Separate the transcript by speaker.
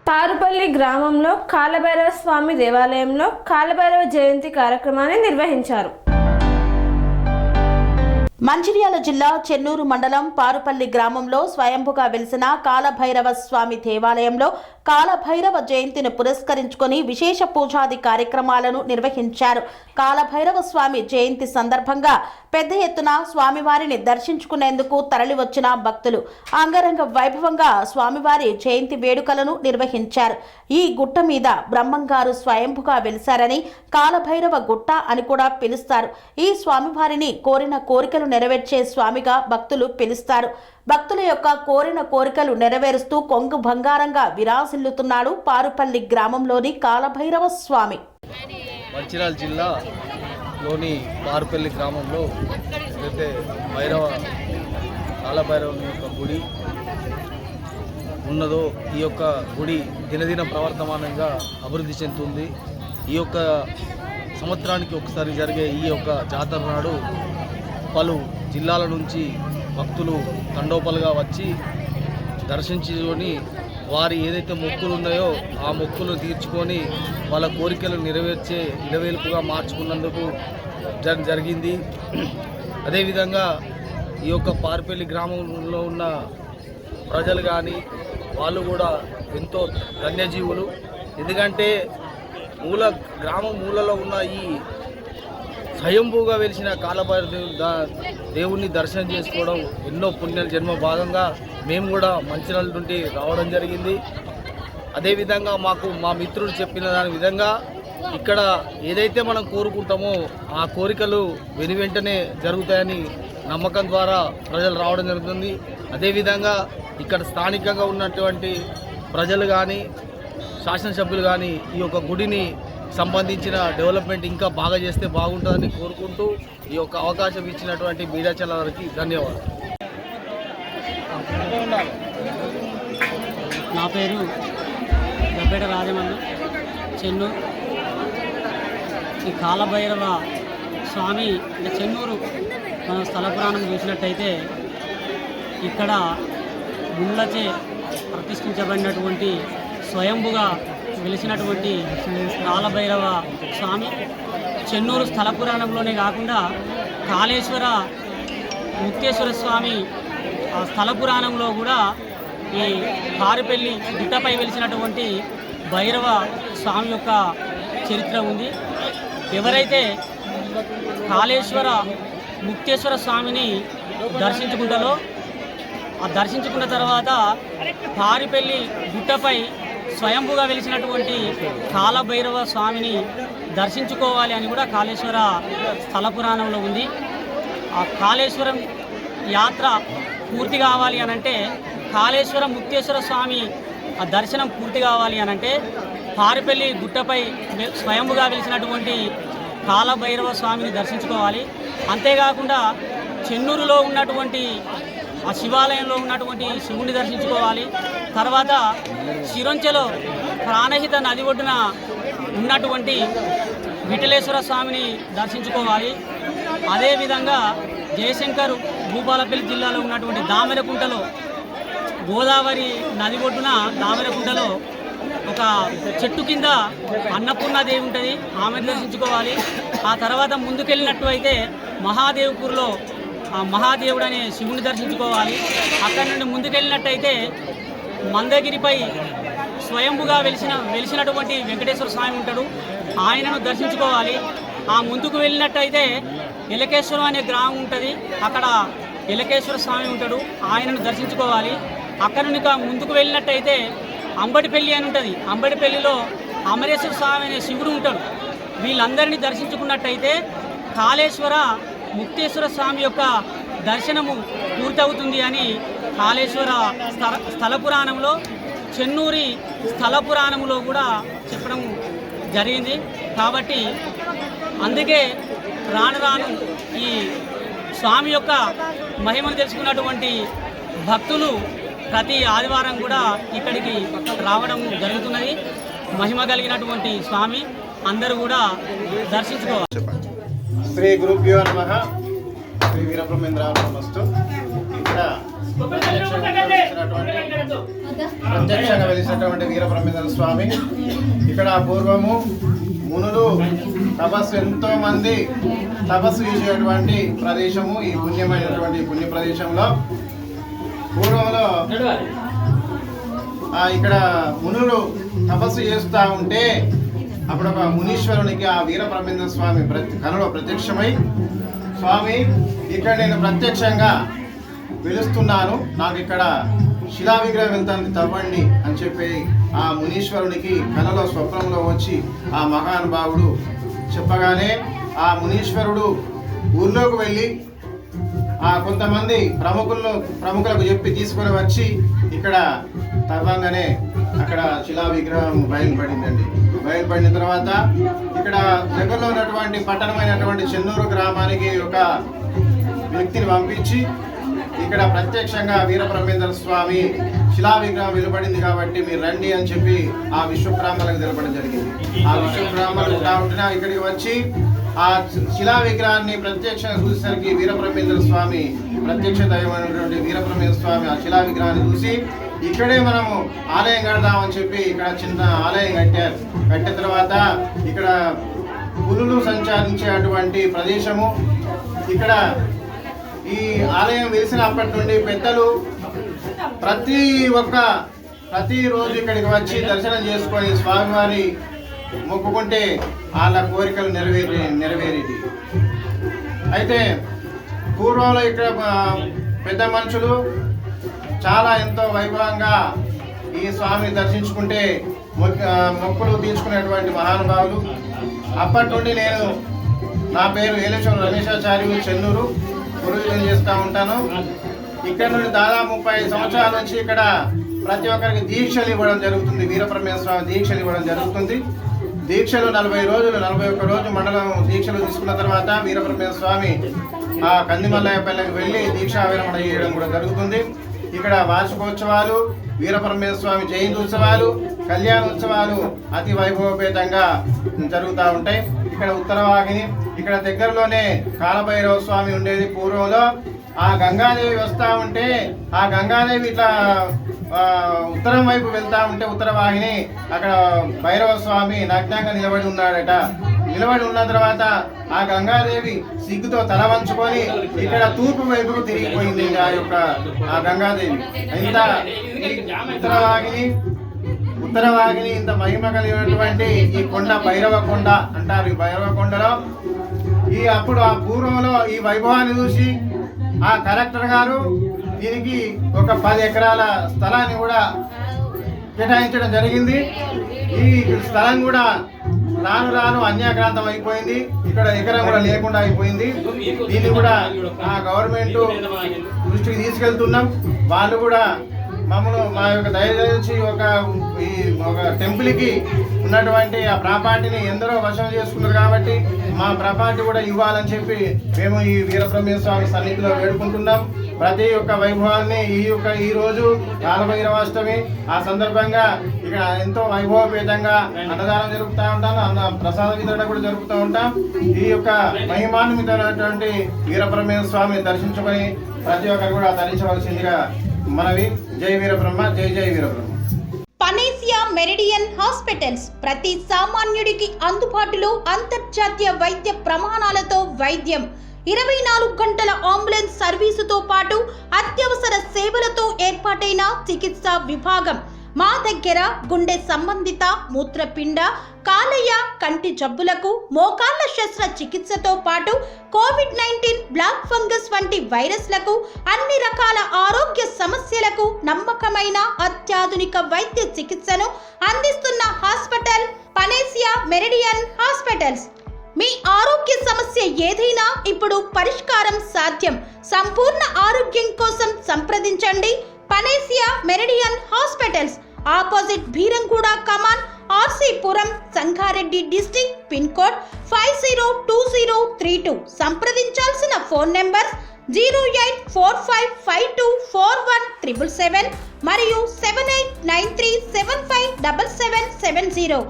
Speaker 1: పారుపల్లి గ్రామంలో కాలభైరవ స్వామి దేవాలయంలో కాలభైరవ జయంతి కార్యక్రమాన్ని నిర్వహించారు.
Speaker 2: మంచిర్యాల జిల్లా చెన్నూరు మండలం పారుపల్లి గ్రామంలో స్వయంభుగా వెలిసిన కాలభైరవ స్వామి దేవాలయంలో కాలభైరవ జయంతిని పురస్కరించుకొని విశేష పూజాది కార్యక్రమాలను నిర్వహించారు. కాలభైరవ స్వామి జయంతి సందర్భంగా పెద్ద ఎత్తున స్వామివారిని దర్శించుకునేందుకు తరలివచ్చిన భక్తులు అంగరంగ వైభవంగా స్వామివారి జయంతి వేడుకలను నిర్వహించారు. ఈ గుట్ట మీద బ్రహ్మంగారు స్వయంభుగా వెలిశారని కాలభైరవ గుట్ట అని కూడా పిలుస్తారు. ఈ స్వామివారిని కోరిన కోరికలు నెరవేర్చే స్వామిగా భక్తులు పిలుస్తారు. భక్తుల యొక్క కోరిన కోరికలు నెరవేరుస్తూ కొంగు బంగారంగా విరాజిల్లుతున్నాడు పారుపల్లి గ్రామంలోని కాలభైరవ స్వామి.
Speaker 3: మంచిర్యాల జిల్లాలోని పారుపల్లి గ్రామంలో ఏదైతే కాలభైరవుని యొక్క గుడి ఉన్నదో ఈ యొక్క గుడి దినదిన ప్రవర్తమానంగా అభివృద్ధి చెందుతుంది. ఈ యొక్క సంవత్సరానికి ఒకసారి జరిగే ఈ యొక్క జాతర నాడు పలు జిల్లాల నుంచి భక్తులు తండోపలుగా వచ్చి దర్శించుకొని వారి ఏదైతే మొక్కులు ఉన్నాయో ఆ మొక్కులు తీర్చుకొని వాళ్ళ కోరికలు నెరవేర్చే ఇలవేలుపుగా మార్చుకున్నందుకు జరిగింది. అదేవిధంగా ఈ యొక్క పారుపల్లి గ్రామంలో ఉన్న ప్రజలు కానీ వాళ్ళు కూడా ఎంతో ధన్యజీవులు. ఎందుకంటే గ్రామం మూలలో ఉన్న ఈ స్వయంభూగా వెలిసిన కాలభైరవ దేవుణ్ణి దర్శనం చేసుకోవడం ఎన్నో పుణ్య జన్మ భాగంగా మేము కూడా మంచిర్యాల నుండి రావడం జరిగింది. అదేవిధంగా మా మిత్రుడు చెప్పిన దాని విధంగా ఇక్కడ ఏదైతే మనం కోరుకుంటామో ఆ కోరికలు వెనువెంటనే జరుగుతాయని నమ్మకం ద్వారా ప్రజలు రావడం జరుగుతుంది. అదేవిధంగా ఇక్కడ స్థానికంగా ఉన్నటువంటి ప్రజలు కానీ శాసనసభ్యులు కానీ ఈ యొక్క గుడిని సంబంధించిన డెవలప్మెంట్ ఇంకా బాగా చేస్తే బాగుంటుందని కోరుకుంటూ ఈ యొక్క అవకాశం ఇచ్చినటువంటి మీడియా ఛానల్ వారికి ధన్యవాదాలు.
Speaker 4: నా పేరు గబ్బేట రాజమన్న, చెన్నూరు. ఈ కాలభైరవ స్వామి చెన్నూరు మన స్థల పురాణం చూసినట్టయితే ఇక్కడ ముళ్ళచే ప్రతిష్ఠించబడినటువంటి స్వయంభుగా వెలిసినటువంటి కాలభైరవ స్వామి చెన్నూరు స్థల పురాణంలోనే కాకుండా కాళేశ్వర ముక్తేశ్వర స్వామి స్థల పురాణంలో కూడా ఈ పారుపల్లి గుట్టపై వెలిసినటువంటి భైరవ స్వామి యొక్క చరిత్ర ఉంది. ఎవరైతే కాళేశ్వర ముక్తేశ్వర స్వామిని దర్శించుకుంటారో ఆ దర్శించుకున్న తర్వాత పారుపల్లి గుట్టపై స్వయంభుగా వెలిసినటువంటి కాలభైరవ స్వామిని దర్శించుకోవాలి అని కూడా కాళేశ్వర స్థల పురాణంలో ఉంది. ఆ కాళేశ్వరం యాత్ర పూర్తి కావాలి అనంటే కాళేశ్వర ముక్తేశ్వర స్వామి ఆ దర్శనం పూర్తి కావాలి అనంటే పారుపల్లి గుట్టపై స్వయంభుగా వెలిసినటువంటి కాలభైరవ స్వామిని దర్శించుకోవాలి. అంతేకాకుండా చెన్నూరులో ఉన్నటువంటి ఆ శివాలయంలో ఉన్నటువంటి శివుని దర్శించుకోవాలి. తర్వాత శిరొంచెలో ప్రాణహిత నది ఒడ్డున ఉన్నటువంటి విఠలేశ్వర స్వామిని దర్శించుకోవాలి. అదేవిధంగా జయశంకర్ భూపాలపల్లి జిల్లాలో ఉన్నటువంటి దామెరకుంటలో గోదావరి నది ఒడ్డున దామెరకుంటలో ఒక చెట్టు కింద అన్నపూర్ణాదేవి ఉంటుంది, ఆమెను దర్శించుకోవాలి. ఆ తర్వాత ముందుకెళ్ళినట్టు అయితే మహాదేవ్పూర్లో ఆ మహాదేవుడు అనే శివుని దర్శించుకోవాలి. అక్కడి నుండి ముందుకెళ్ళినట్టయితే మందగిరిపై స్వయంభుగా వెలిసినటువంటి వెంకటేశ్వర స్వామి ఉంటాడు, ఆయనను దర్శించుకోవాలి. ఆ ముందుకు వెళ్ళినట్టయితే ఎలకేశ్వరం అనే గ్రామం ఉంటుంది, అక్కడ ఎలకేశ్వర స్వామి ఉంటాడు, ఆయనను దర్శించుకోవాలి. అక్కడ నుండి ముందుకు వెళ్ళినట్టయితే అంబడిపల్లి అని ఉంటుంది, అంబడిపల్లిలో అమరేశ్వర స్వామి అనే శివుడు ఉంటాడు. వీళ్ళందరినీ దర్శించుకున్నట్టయితే కాళేశ్వర ముక్తేశ్వర స్వామి యొక్క దర్శనము పూర్తవుతుంది అని కాళేశ్వర స్థల పురాణంలో చెన్నూరి స్థల పురాణంలో కూడా చెప్పడం జరిగింది. కాబట్టి అందుకే రాను రాను ఈ స్వామి యొక్క మహిమను తెలుసుకున్నటువంటి భక్తులు ప్రతి ఆదివారం కూడా ఇక్కడికి రావడం జరుగుతున్నది. మహిమ కలిగినటువంటి స్వామి అందరూ కూడా దర్శించుకోవాలి.
Speaker 5: శ్రీ గురుభ్యో నమః. శ్రీ వీరబ్రహ్మేంద్రాయ నమస్తు. ఇక్కడ ప్రత్యక్షంగా వెలిసినటువంటి వీరబ్రహ్మేంద్ర స్వామి. ఇక్కడ పూర్వము మునులు ఎంతో మంది తపస్సు చేసేటువంటి ప్రదేశము. ఈ పుణ్యమైనటువంటి పుణ్య ప్రదేశంలో పూర్వంలో ఇక్కడ మునులు తపస్సు చేస్తూ ఉంటే అప్పుడు ఒక మునీశ్వరునికి ఆ వీరబ్రహ్మేంద్ర స్వామి కలలో ప్రత్యక్షమై, స్వామి ఇక్కడ నేను ప్రత్యక్షంగా వెలుస్తున్నాను, నాకు ఇక్కడ శిలా విగ్రహం వెళ్తాను తవ్వండి అని చెప్పి ఆ మునీశ్వరునికి కలలో స్వప్నంలో వచ్చి ఆ మహానుభావుడు చెప్పగానే ఆ మునీశ్వరుడు ఊర్లోకి వెళ్ళి కొంతమంది ప్రముఖులకు చెప్పి తీసుకొని వచ్చి ఇక్కడ తవ్వంగానే అక్కడ శిలా విగ్రహం బయలుపడిందండి. బయలుపడిన తర్వాత ఇక్కడ దగ్గరలో ఉన్నటువంటి పట్టణమైనటువంటి చెన్నూరు గ్రామానికి ఒక వ్యక్తిని పంపించి ఇక్కడ ప్రత్యక్షంగా వీరబ్రహ్మేంద్ర స్వామి శిలా విగ్రహం వెలువడింది కాబట్టి మీరు రండి అని చెప్పి ఆ విశ్వబ్రాహ్మణులకు తెలపడం జరిగింది. ఆ విశ్వబ్రాహ్మణులు ఉంటున్నా ఇక్కడికి వచ్చి ఆ శిలా విగ్రహాన్ని ప్రత్యక్షంగా చూసేసరికి వీరబ్రహ్మేంద్ర స్వామి ప్రత్యక్ష దైవమైనటువంటి వీరబ్రహ్మేంద్ర స్వామి ఆ శిలా విగ్రహాన్ని చూసి ఇక్కడే మనము ఆలయం కడదామని చెప్పి ఇక్కడ చిన్న ఆలయం కట్టారు. కట్టిన తర్వాత ఇక్కడ పులులు సంచరించేటువంటి ప్రదేశము. ఇక్కడ ఈ ఆలయం వెలిసినప్పటి నుండి పెద్దలు ప్రతిరోజు ఇక్కడికి వచ్చి దర్శనం చేసుకొని స్వామివారి మొక్కుకుంటే వాళ్ళ కోరికలు నెరవేరేది. అయితే పూర్వంలో ఇక్కడ పెద్ద మనుషులు చాలా ఎంతో వైభవంగా ఈ స్వామిని దర్శించుకుంటే మొక్కులు తీర్చుకునేటువంటి మహానుభావులు. అప్పటి నుండి నా పేరు ఏలేశ్వరం రమేశాచార్యులు, చెన్నూరు, గురువులను చేస్తూ ఉంటాను. ఇక్కడ నుండి దాదాపు 30 సంవత్సరాల నుంచి ఇక్కడ ప్రతి ఒక్కరికి దీక్షలు ఇవ్వడం జరుగుతుంది. వీరబ్రహ్మేంద్ర స్వామి దీక్షలు ఇవ్వడం జరుగుతుంది. దీక్షలు 40 రోజులు 41 రోజు మండలం దీక్షలు తీసుకున్న తర్వాత వీరబ్రహ్మేంద్ర స్వామి ఆ కందిమల్లయ్యపల్లికి వెళ్ళి దీక్షా విరమణ చేయడం కూడా జరుగుతుంది. ఇక్కడ వార్షికోత్సవాలు, వీరబ్రహ్మేంద్ర స్వామి జయంతి ఉత్సవాలు, కళ్యాణోత్సవాలు అతి వైభవపేతంగా జరుగుతూ ఉంటాయి. ఇక్కడ ఉత్తరవాహిని, ఇక్కడ దగ్గరలోనే కాలభైరవ స్వామి ఉండేది. పూర్వంలో ఆ గంగాదేవి వస్తూ ఉంటే ఆ గంగాదేవి ఇట్లా ఉత్తరం వైపు వెళ్తా ఉంటే ఉత్తరవాహిని అక్కడ భైరవ స్వామి నగ్నంగా నిలబడి ఉన్నాడట. నిలబడి ఉన్న తర్వాత ఆ గంగాదేవి సిగ్గుతో తల వంచుకొని ఇక్కడ తూర్పు వైపుకు తిరిగిపోయింది. ఆ గంగాదేవి ఇంత ఉత్తరవాహిని ఇంత మహిమ కలిగినటువంటి ఈ కొండ భైరవ కొండ అంటారు. ఈ భైరవ కొండలో అప్పుడు ఆ పూర్వంలో ఈ వైభవాన్ని చూసి ఆ కలెక్టర్ గారు దీనికి ఒక 10 ఎకరాల స్థలాన్ని కూడా కేటాయించడం జరిగింది. ఈ స్థలం కూడా రాను అన్యాక్రాంతం అయిపోయింది. ఇక్కడ ఎకరం కూడా లేకుండా అయిపోయింది. దీన్ని కూడా ఆ గవర్నమెంట్ దృష్టికి తీసుకెళ్తున్నాం. వాళ్ళు కూడా మమ్మల్ని మా యొక్క దయచేసి ఒక టెంపుల్కి ఉన్నటువంటి ఆ ప్రాపర్టీని ఎందరో వశం చేసుకున్నారు కాబట్టి మా ప్రాపర్టీ కూడా ఇవ్వాలని చెప్పి మేము ఈ వీరబ్రహ్మేంద్ర స్వామి సన్నిధిలో వేడుకుంటున్నాం. ప్రతి ఒక్క వైభవాన్ని ఈ రోజు కాలభైరవాష్టమి ఆ సందర్భంగా ఇక్కడ ఎంతో వైభవపేతంగా అన్నదానం జరుపుతూ ఉంటాను. ప్రసాద వితరణ కూడా జరుపుతూ ఉంటాం. ఈ యొక్క మహిమాన్వితమైనటువంటి వీరబ్రహ్మేంద్ర స్వామిని దర్శించుకొని ప్రతి ఒక్కరు కూడా ధరించవలసిందిగా మనవి. జై వీరబ్రహ్మ, జై జై వీరబ్రహ్మ.
Speaker 2: పనేసియా మెరిడియన్ హాస్పిటల్స్ ప్రతి సామాన్యుడికి అందుబాటులో అంతర్జాతీయ వైద్య ప్రమాణాలతో వైద్యం, 24 గంటల అంబులెన్స్ సర్వీసుతో పాటు అత్యవసర సేవలతో ఏర్పాటైన చికిత్సా విభాగం. మా దగ్గర గుండె సంబంధిత, మూత్రపిండ, కాలేయ, కంటి జబ్బులకు, మోకాళ్ల శస్త్ర చికిత్సతో పాటు కోవిడ్-19, బ్లాక్ ఫంగస్ వంటి వైరస్లకు, అన్ని రకాల ఆరోగ్య సమస్యలకు నమ్మకమైన అత్యాధునిక వైద్య చికిత్సను అందిస్తున్న హాస్పిటల్ పనేసియా మెరిడియన్ హాస్పిటల్స్. మీ ఆరోగ్య సమస్య ఏదైనా ఇప్పుడు పరిష్కారం సాధ్యం. సంపూర్ణ ఆరోగ్యం కోసం సంప్రదించండి Panacea Meridian hospitals. Opposite Bheeramguda Kaman, RCPuram, Sangareddy district. Pin code 502032. సంప్రదించాల్సిన ఫోన్ నెంబర్ 0845524177 మరియు 7893757770.